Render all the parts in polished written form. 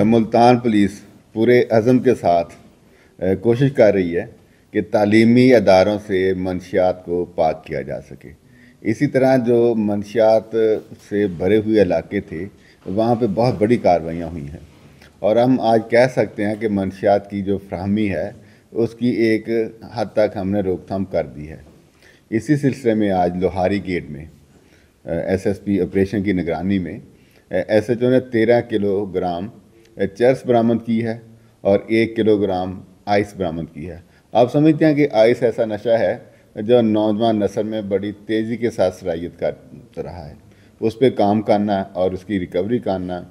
Multan police پورے عزم کے ساتھ کوشش کر رہی ہے کہ تعلیمی اداروں سے منشیات کو پاک کیا جا سکے. اسی طرح جو منشیات سے بھرے ہوئے علاقے تھے وہاں پہ بہت بڑی کارروائیاں ہوئی ہیں اور ہم آج کہہ سکتے ہیں کہ منشیات کی جو فراہمی ہے اس کی ایک حد تک ہم نے روک تھام کر دی ہے. اسی سلسلے میں آج لوہاری گیٹ میں ایس ایس پی آپریشن کی نگرانی میں ایس ایچ او نے 13 کلو گرام چرس برآمد کی ہے اور 1 کلو گرام آئس برآمد کی ہے. آپ سمجھتے ہیں کہ آئس ایسا نشہ ہے جو نوجوان نسل میں بڑی تیزی کے ساتھ صلاحیت کر رہا ہے. اس پہ کام کرنا اور اس کی ریکوری کرنا،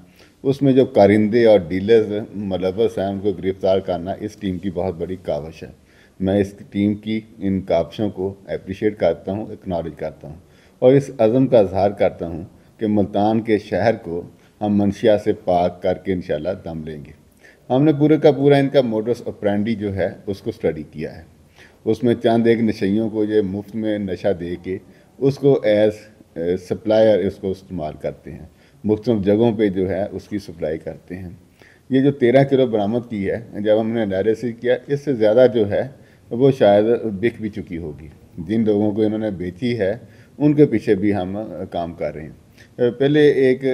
اس میں جو کارندے اور ڈیلرز ملوث ہیں ان کو گرفتار کرنا اس ٹیم کی بہت بڑی کاوش ہے. میں اس ٹیم کی ان کاوشوں کو اپریشیٹ کرتا ہوں، اکنالج کرتا ہوں اور اس عزم کا اظہار کرتا ہوں کہ ملتان کے شہر کو ہم منشیات سے پاک کر کے انشاءاللہ دم لیں گے. ہم نے پورے کا پورا ان کا موڈس آپرینڈی جو ہے اس کو اسٹڈی کیا ہے. اس میں چند ایک نشیوں کو یہ مفت میں نشہ دے کے اس کو ایز سپلائر اس کو استعمال کرتے ہیں، مختلف جگہوں پہ جو ہے اس کی سپلائی کرتے ہیں. یہ جو 13 کلو برآمد کی ہے جب ہم نے انالیسس کیا اس سے زیادہ جو ہے وہ شاید بک بھی چکی ہوگی. جن لوگوں کو انہوں نے بیچی ہے ان کے پیچھے بھی ہم کام کر رہے ہیں. پہلے ایک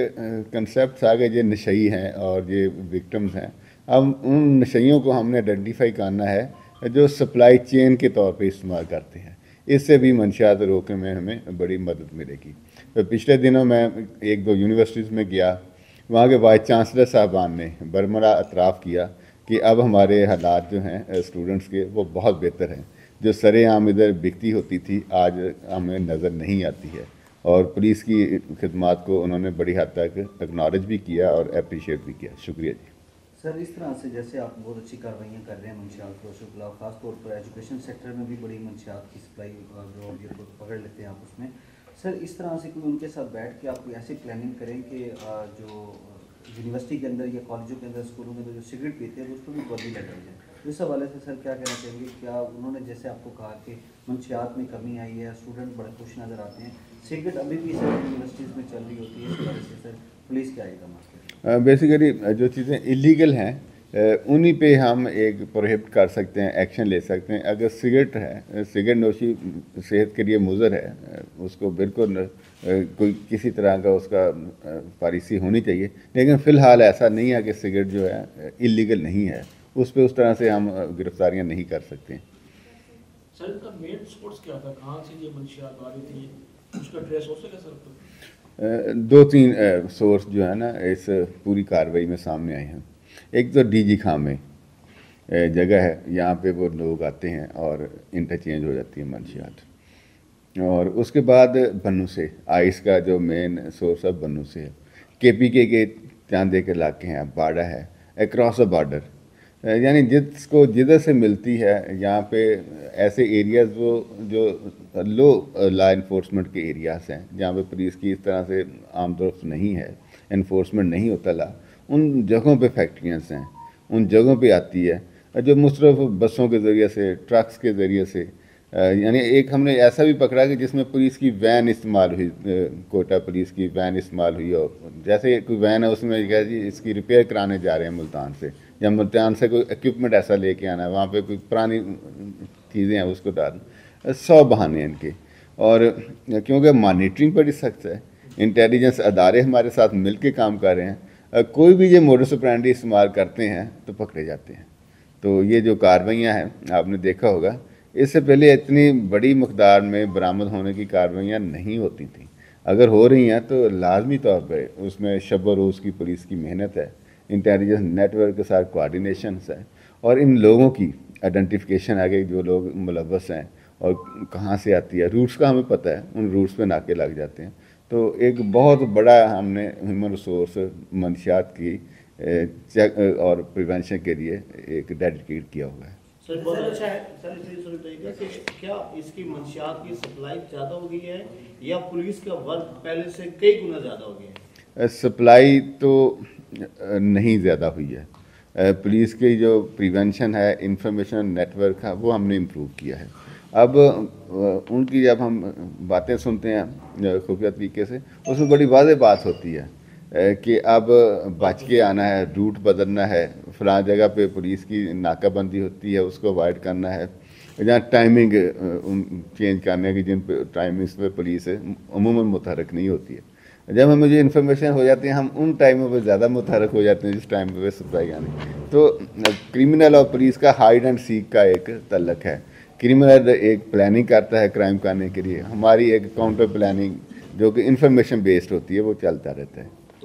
کنسیپٹ تھا کہ یہ نشئی ہیں اور یہ وکٹمز ہیں. اب ان نشیوں کو ہم نے آئیڈینٹیفائی کرنا ہے جو سپلائی چین کے طور پہ استعمال کرتے ہیں. اس سے بھی منشیات روکنے میں ہمیں بڑی مدد ملے گی. پچھلے دنوں میں 1-2 یونیورسٹیز میں گیا، وہاں کے وائس چانسلر صاحبان نے برملا اعتراف کیا کہ اب ہمارے حالات جو ہیں اسٹوڈنٹس کے وہ بہت بہتر ہیں. جو سر عام ادھر بکتی ہوتی تھی آج ہمیں نظر نہیں آتی ہے اور پولیس کی خدمات کو انہوں نے بڑی حد تک اکنالج بھی کیا اور اپریشیٹ بھی کیا. شکریہ جی. سر اس طرح سے جیسے آپ بہت اچھی کاروائیاں کر رہے ہیں منشیات کو خلاف، خاص طور پر ایجوکیشن سیکٹر میں بھی بڑی منشیات کی سپلائی جو یہ پکڑ لیتے ہیں آپ اس میں. سر اس طرح سے کوئی ان کے ساتھ بیٹھ کے آپ کوئی ایسی پلاننگ کریں کہ جو یونیورسٹی کے اندر یا کالجوں کے اندر اسکولوں کے اندر جو سگریٹ پیتے ہیں اس کو بھی پابندی لگائی جائے. اس حوالے سے سر کیا کہنا چاہیں گے؟ کیا انہوں نے جیسے آپ کو کہا کہ منشیات میں کمی آئی ہے، اسٹوڈنٹ بڑے خوش نظر آتے ہیں، سگریٹ ابھی بھی سر یونیورسٹیز میں چل رہی ہوتی ہے، اس حوالے سے سر پولیس کیا اقدامات کرے؟ بیسیکلی جو چیزیں ایلیگل ہیں انہی پہ ہم ایک پروہبٹ کر سکتے ہیں، ایکشن لے سکتے ہیں. اگر سگریٹ ہے، سگریٹ نوشی صحت کے لیے مضر ہے، اس کو بالکل کوئی کسی طرح کا اس کا پالیسی ہونی چاہیے. لیکن فی الحال ایسا نہیں ہے کہ سگریٹ جو ہے ایلیگل نہیں ہے، اس پہ اس طرح سے ہم گرفتاریاں نہیں کر سکتے. سر ان کا مین سورس کیا تھا؟ کہاں سے یہ منشیات آ رہی تھی؟ اس کا ٹریس ہو سکے سر؟ 2-3 سورس جو ہے نا اس پوری کارروائی میں سامنے آئے ہیں. ایک تو ڈی جی خان میں جگہ ہے، یہاں پہ وہ لوگ آتے ہیں اور انٹرچینج ہو جاتی ہیں منشیات. اور اس کے بعد بنو سے آئس کا جو مین سورس ہے بنو سے ہے. کے پی کے چاند ایک علاقے ہیں، باڑا ہے، اکراس دا بارڈر، یعنی جس کو جدھر سے ملتی ہے یہاں پہ ایسے ایریاز وہ جو لو لا انفورسمنٹ کے ایریاز ہیں جہاں پہ پولیس کی اس طرح سے آمد و رفت نہیں ہے، انفورسمنٹ نہیں ہوتا لا، ان جگہوں پہ فیکٹریاں ہیں، ان جگہوں پہ آتی ہے جو مختلف بسوں کے ذریعے سے، ٹرکس کے ذریعے سے. یعنی ایک ہم نے ایسا بھی پکڑا کہ جس میں پولیس کی وین استعمال ہوئی، کوئٹہ پولیس کی وین استعمال ہوئی، اور جیسے کوئی وین ہے اس میں کہا جی اس کی ریپیئر کرانے جا رہے ہیں ملتان سے، یا ملتان سے کوئی ایکوپمنٹ ایسا لے کے آنا ہے، وہاں پہ کوئی پرانی چیزیں ہیں اس کو ڈال 100 بہانے ہیں ان کے. اور کیونکہ مانیٹرنگ بڑی سخت ہے، انٹیلیجنس ادارے ہمارے ساتھ مل کے کام کر رہے ہیں، کوئی بھی یہ موڈس آپرینڈی استعمال کرتے ہیں تو پکڑے جاتے ہیں. تو یہ جو کارروائیاں ہیں آپ نے دیکھا ہوگا اس سے پہلے اتنی بڑی مقدار میں برآمد ہونے کی کارروائیاں نہیں ہوتی تھیں. اگر ہو رہی ہیں تو لازمی طور پہ اس میں شب و روز کی پولیس کی محنت ہے، انٹیلیجنس نیٹ ورک کے ساتھ کوآرڈینیشنس ہے، اور ان لوگوں کی آئیڈینٹیفیکیشن ہے کہ جو لوگ ملوث ہیں اور کہاں سے آتی ہے. روٹس کا ہمیں پتہ ہے، ان روٹس پہ ناکے لگ جاتے ہیں. تو ایک بہت بڑا ہم نے ہیومن ریسورس منشیات کی چیک اور پریونشن کے لیے ایک ڈیڈیکیٹ کیا ہوا ہے. سر بہت اچھا ہے. سر کہ کیا اس کی منشیات کی سپلائی زیادہ ہو گئی ہے یا پولیس کا ورک پہلے سے کئی گنا زیادہ ہو گیا ہے؟ سپلائی تو نہیں زیادہ ہوئی ہے. پولیس کی جو پریونشن ہے، انفارمیشن نیٹ ورک ہے، وہ ہم نے امپروو کیا ہے. اب ان کی جب ہم باتیں سنتے ہیں خفیہ طریقے سے، اس میں بڑی واضح بات ہوتی ہے کہ اب بچ کے آنا ہے، روٹ بدلنا ہے، فلاں جگہ پہ پولیس کی ناکہ بندی ہوتی ہے اس کو اوائڈ کرنا ہے، جہاں ٹائمنگ چینج کرنے کی جن پہ ٹائمنگس پہ پولیس عموماً متحرک نہیں ہوتی ہے، جب مجھے انفارمیشن ہو جاتی ہے ہم ان ٹائموں پہ زیادہ متحرک ہو جاتے ہیں جس ٹائم پہ سپلائی آنے. تو کرمنل اور پولیس کا ہائیڈ اینڈ سیک کا ایک تعلق ہے. کرمنل ایک پلاننگ کرتا ہے کرائم کرنے کے لیے، ہماری ایک کاؤنٹر پلاننگ جو کہ انفارمیشن بیسڈ ہوتی ہے وہ چلتا رہتا ہے.